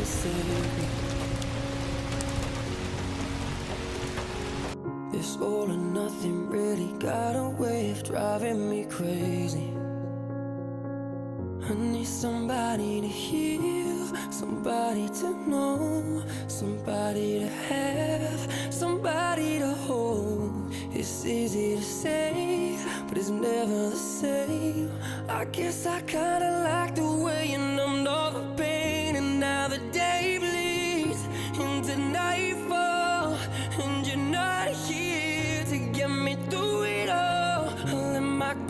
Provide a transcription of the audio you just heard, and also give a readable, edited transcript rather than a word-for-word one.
save me. This all or nothing really got a way of driving me crazy. I need somebody to heal, somebody to know, somebody to have, somebody to hold. It's easy to say, but it's never the same. I guess I kinda like the way you